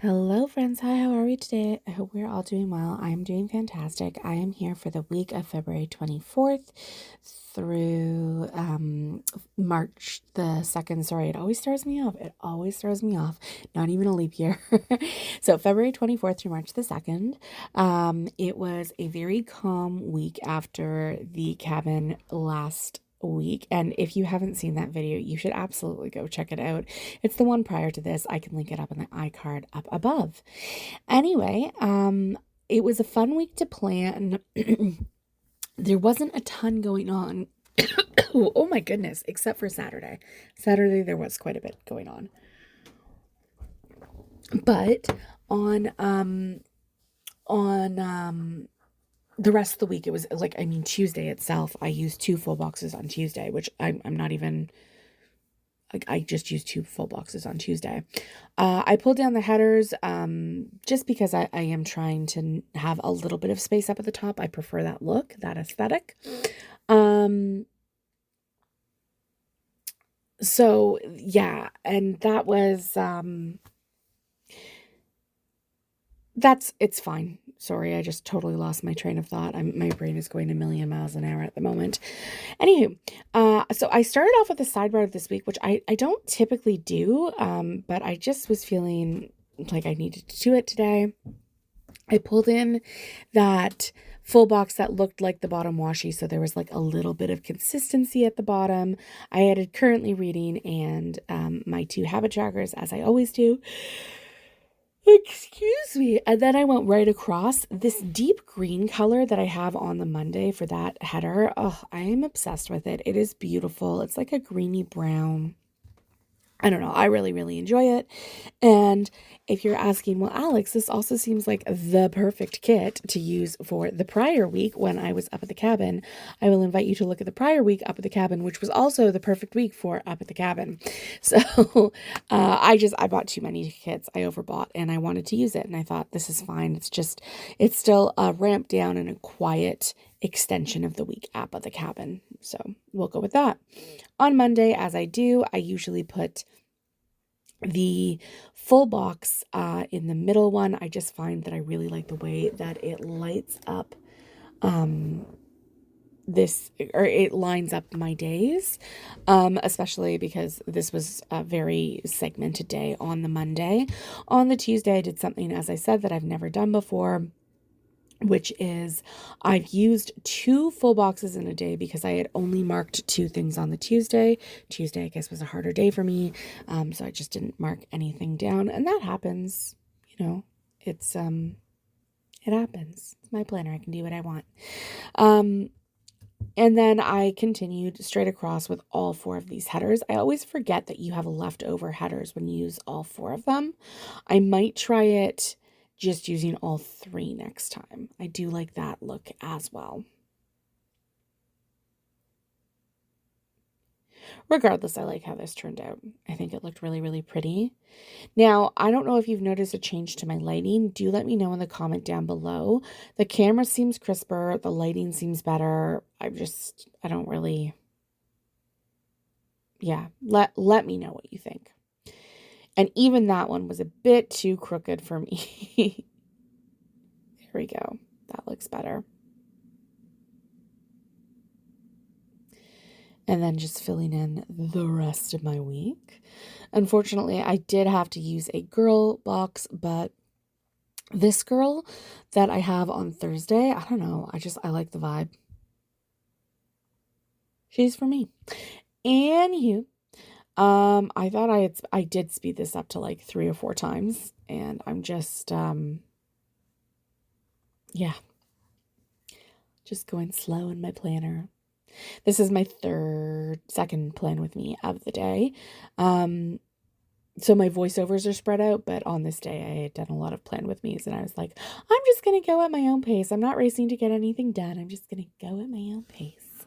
Hello, friends. Hi, how are we today? I hope we're all doing well. I'm doing fantastic. I am here for the week of February 24th through March the 2nd. Sorry, it always throws me off. It always throws me off. Not even a leap year. So, February 24th through March the 2nd. It was a very calm week after the cabin last week, and if you haven't seen that video, you should absolutely go check it out. It's the one prior to this. I can link it up in the iCard up above. Anyway, it was a fun week to plan. There wasn't a ton going on. Oh my goodness, except for Saturday. Saturday there was quite a bit going on. But on the rest of the week, it was like, Tuesday itself, I used 2 full boxes on Tuesday, which I'm not even, like, I just used 2 full boxes on Tuesday. I pulled down the headers just because I am trying to have a little bit of space up at the top. I prefer that look, that aesthetic. So yeah, and that was, it's fine. Sorry, I just totally lost my train of thought. My brain is going a million miles an hour at the moment. Anywho, so I started off with a sidebar this week, which I don't typically do, but I just was feeling like I needed to do it today. I pulled in that full box that looked like the bottom washi, so there was like a little bit of consistency at the bottom. I added currently reading and my 2 habit trackers, as I always do. Excuse me. And then I went right across this deep green color that I have on the Monday for that header. Oh, I am obsessed with it. It is beautiful. It's like a greeny brown. I don't know. I really, really enjoy it. And if you're asking, well, Alex, this also seems like the perfect kit to use for the prior week when I was up at the cabin. I will invite you to look at the prior week up at the cabin, which was also the perfect week for up at the cabin. So I bought too many kits. I overbought and I wanted to use it. And I thought, this is fine. It's still a ramp down and a quiet extension of the week up at the cabin. So we'll go with that. On Monday, as I do, I usually put the full box in the middle one. I just find that I really like the way that it lights up it lines up my days, especially because this was a very segmented day on the Monday. On the Tuesday, I did something, as I said, that I've never done before, which is I've used 2 full boxes in a day because I had only marked 2 things on the Tuesday. Tuesday, I guess, was a harder day for me, so I just didn't mark anything down, and that happens. It happens. It's my planner. I can do what I want. And then I continued straight across with all 4 of these headers. I always forget that you have leftover headers when you use all 4 of them. I might try it just using all 3 next time. I do like that look as well. Regardless, I like how this turned out. I think it looked really, really pretty. Now, I don't know if you've noticed a change to my lighting. Do let me know in the comment down below. The camera seems crisper. The lighting seems better. I don't really... Yeah, let me know what you think. And even that one was a bit too crooked for me. There we go. That looks better. And then just filling in the rest of my week. Unfortunately, I did have to use a girl box, but this girl that I have on Thursday, I don't know. I like the vibe. She's for me. Anywho, I thought I did speed this up to like 3 or 4 times, and I'm just, yeah, just going slow in my planner. This is my second plan with me of the day. So my voiceovers are spread out, but on this day I had done a lot of plan with me's, and I was like, I'm just going to go at my own pace. I'm not racing to get anything done. I'm just going to go at my own pace.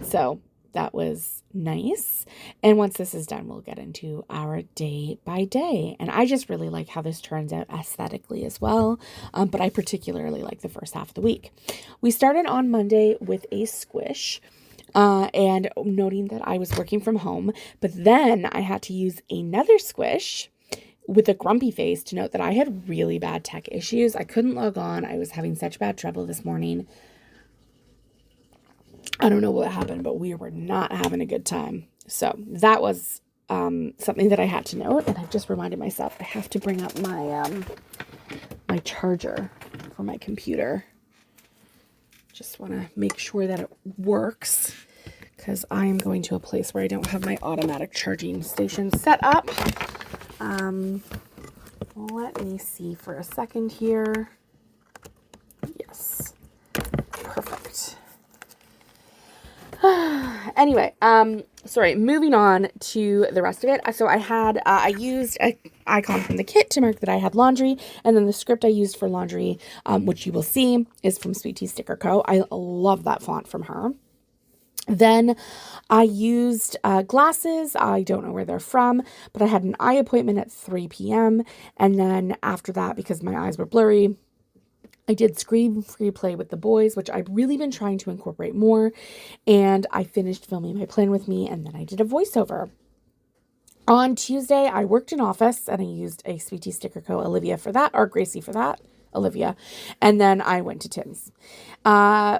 So that was nice. And once this is done, we'll get into our day by day. And I just really like how this turns out aesthetically as well. But I particularly like the first half of the week. We started on Monday with a squish. And noting that I was working from home, but then I had to use another squish with a grumpy face to note that I had really bad tech issues. I couldn't log on. I was having such bad trouble this morning. I don't know what happened, but we were not having a good time. So that was something that I had to note. And I've just reminded myself I have to bring up my charger for my computer. Just want to make sure that it works, because I am going to a place where I don't have my automatic charging station set up. Let me see for a second here. Yes. Perfect. Anyway, sorry, moving on to the rest of it. So I used an icon from the kit to mark that I had laundry, and then the script I used for laundry, which you will see, is from Sweet Tea Sticker Co. I love that font from her. Then I used glasses. I don't know where they're from, but I had an eye appointment at 3 p.m. And then after that, because my eyes were blurry, I did screen free play with the boys, which I've really been trying to incorporate more. And I finished filming My Plan With Me, and then I did a voiceover. On Tuesday, I worked in office, and I used a Sweet Tea Sticker Co. Olivia for that, or Gracie for that. Olivia. And then I went to Tim's.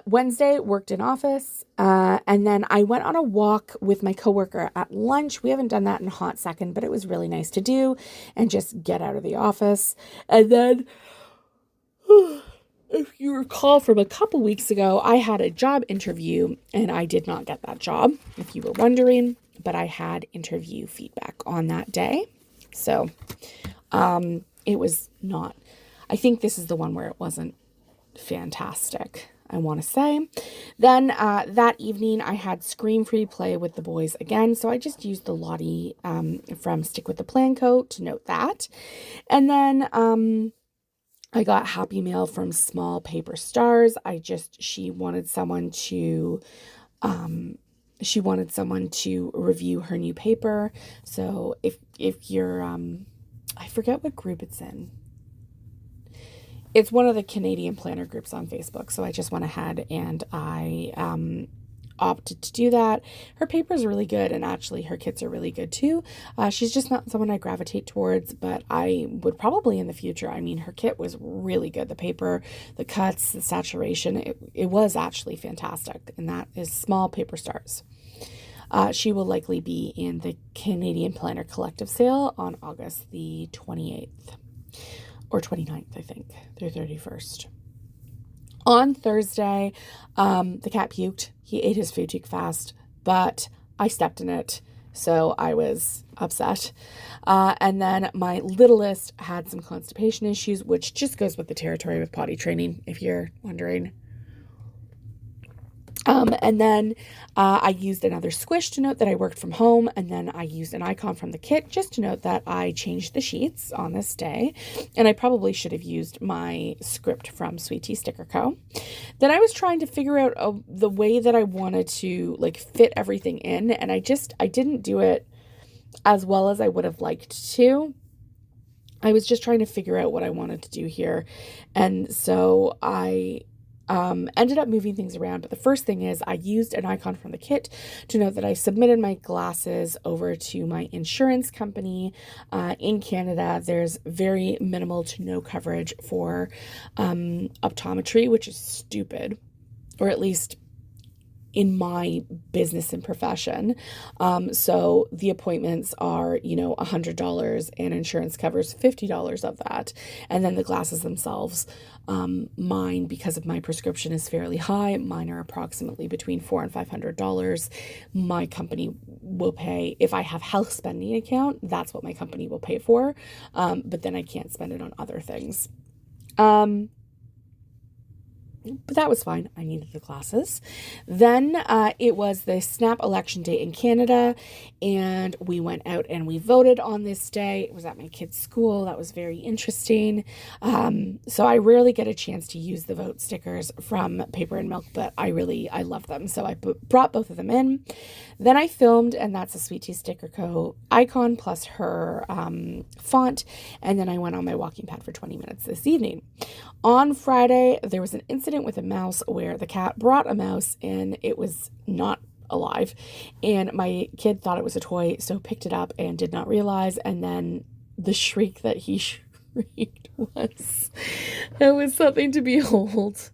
Wednesday, worked in office. And then I went on a walk with my coworker at lunch. We haven't done that in a hot second, but it was really nice to do and just get out of the office. And then, if you recall from a couple weeks ago, I had a job interview and I did not get that job, if you were wondering, but I had interview feedback on that day. So, it was not, I think this is the one where it wasn't fantastic, I want to say. Then that evening, I had screen free play with the boys again. So I just used the Lottie from Stick With The Plan coat to note that. And then I got happy mail from Small Paper Stars. She wanted someone to review her new paper. So if you're, I forget what group it's in. It's one of the Canadian planner groups on Facebook. So I just went ahead and I opted to do that. Her paper is really good, and actually her kits are really good too. She's just not someone I gravitate towards, but I would probably in the future. I mean, her kit was really good. The paper, the cuts, the saturation, it was actually fantastic. And that is Small Paper Stars. She will likely be in the Canadian Planner Collective sale on August the 28th. Or 29th, I think, through 31st. On Thursday, the cat puked. He ate his food too fast, but I stepped in it, so I was upset. And then my littlest had some constipation issues, which just goes with the territory with potty training, if you're wondering. And then I used another squish to note that I worked from home. And then I used an icon from the kit just to note that I changed the sheets on this day. And I probably should have used my script from Sweet Tea Sticker Co. Then I was trying to figure out the way that I wanted to fit everything in. And I didn't do it as well as I would have liked to. I was just trying to figure out what I wanted to do here. And so I ended up moving things around, but the first thing is I used an icon from the kit to note that I submitted my glasses over to my insurance company in Canada. There's very minimal to no coverage for optometry, which is stupid, or at least in my business and profession. So the appointments are, $100 and insurance covers $50 of that. And then the glasses themselves, mine, because of my prescription, is fairly high. Mine are approximately between $400 and $500. My company will pay, if I have health spending account, that's what my company will pay for. But then I can't spend it on other things. But that was fine. I needed the glasses. Then it was the Snap election day in Canada, and we went out and we voted on this day. It was at my kid's school. That was very interesting. So I rarely get a chance to use the vote stickers from Paper and Milk, but I love them. So I brought both of them in. Then I filmed, and that's a Sweet Tea Sticker Co. icon plus her font. And then I went on my walking pad for 20 minutes this evening. On Friday, there was an incident with a mouse where the cat brought a mouse and it was not alive. And my kid thought it was a toy, so picked it up and did not realize. And then the shriek that he shrieked was, it was something to behold.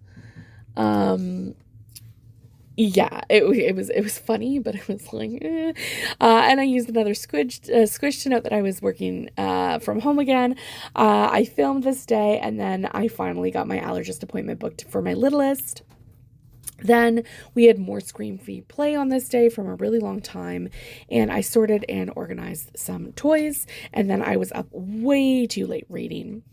Yeah, it was funny, but it was like, eh. And I used another squish to note that I was working from home again. I filmed this day, and then I finally got my allergist appointment booked for my littlest. Then we had more Scream-Free play on this day from a really long time, and I sorted and organized some toys, and then I was up way too late reading.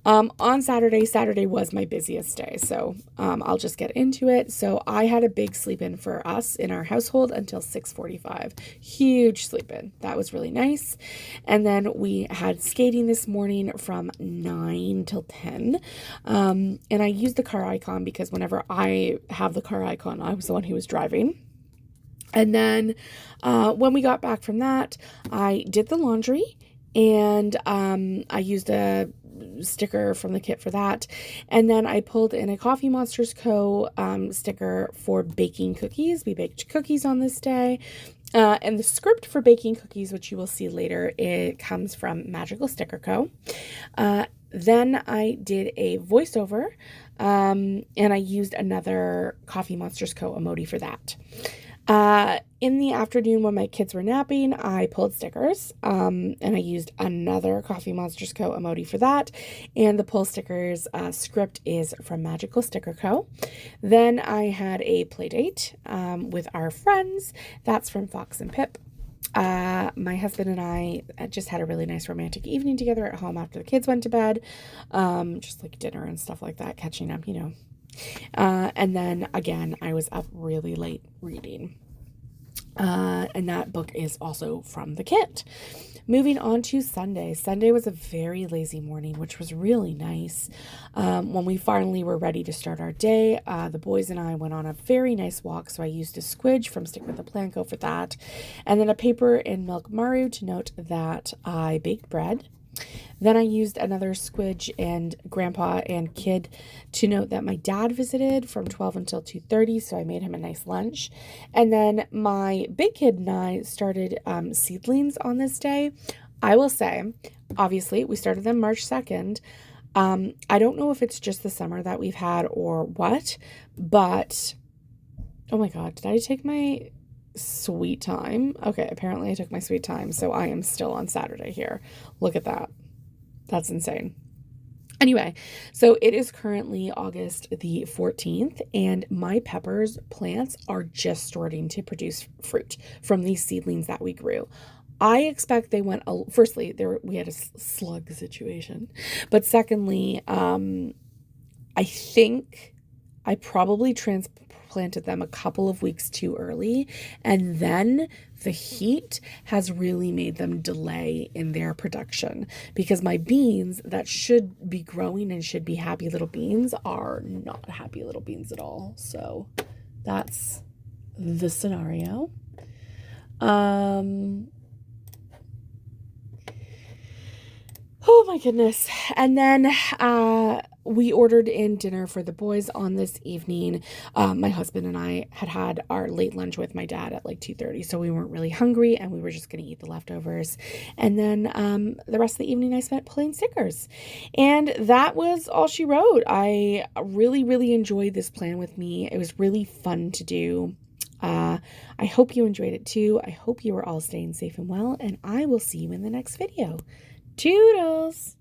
On Saturday was my busiest day, so I'll just get into it. So I had a big sleep-in for us in our household until 6:45. Huge sleep-in. That was really nice. And then we had skating this morning from 9 till 10. And I used the car icon because whenever I have the car icon, I was the one who was driving. And then when we got back from that, I did the laundry, and I used a sticker from the kit for that. And then I pulled in a Coffee Monsters Co. Sticker for baking cookies. We baked cookies on this day. And the script for baking cookies, which you will see later, it comes from Magical Sticker Co. Then I did a voiceover, and I used another Coffee Monsters Co. emoji for that. In the afternoon when my kids were napping, I pulled stickers, and I used another Coffee Monsters Co. emoji for that. And the pull stickers script is from Magical Sticker Co. Then I had a play date with our friends. That's from Fox and Pip. My husband and I just had a really nice romantic evening together at home after the kids went to bed. Just like dinner and stuff like that, catching up, you know. And then again, I was up really late reading. And that book is also from the kit. Moving on to Sunday. Sunday was a very lazy morning, which was really nice. When we finally were ready to start our day, the boys and I went on a very nice walk. So I used a squidge from Stick with the Planko for that. And then a paper in Milk Maru to note that I baked bread. Then I used another squidge and grandpa and kid to note that my dad visited from 12 until 2:30, so I made him a nice lunch. And then my big kid and I started seedlings on this day. I will say, obviously, we started them March 2nd. I don't know if it's just the summer that we've had or what, but oh my God, did I take my sweet time? Okay, apparently I took my sweet time, so I am still on Saturday here. Look at that. That's insane. Anyway, so it is currently August the 14th, and my peppers plants are just starting to produce fruit from these seedlings that we grew. I expect they went, firstly, we had a slug situation, but secondly, I think I probably transplanted them a couple of weeks too early, and then the heat has really made them delay in their production, because my beans that should be growing and should be happy little beans are not happy little beans at all. So that's the scenario. Oh my goodness. And then we ordered in dinner for the boys on this evening. My husband and I had our late lunch with my dad at like 2:30, so we weren't really hungry, and we were just going to eat the leftovers. And then the rest of the evening I spent pulling stickers. And that was all she wrote. I really, really enjoyed this plan with me. It was really fun to do. I hope you enjoyed it too. I hope you are all staying safe and well, and I will see you in the next video. Toodles!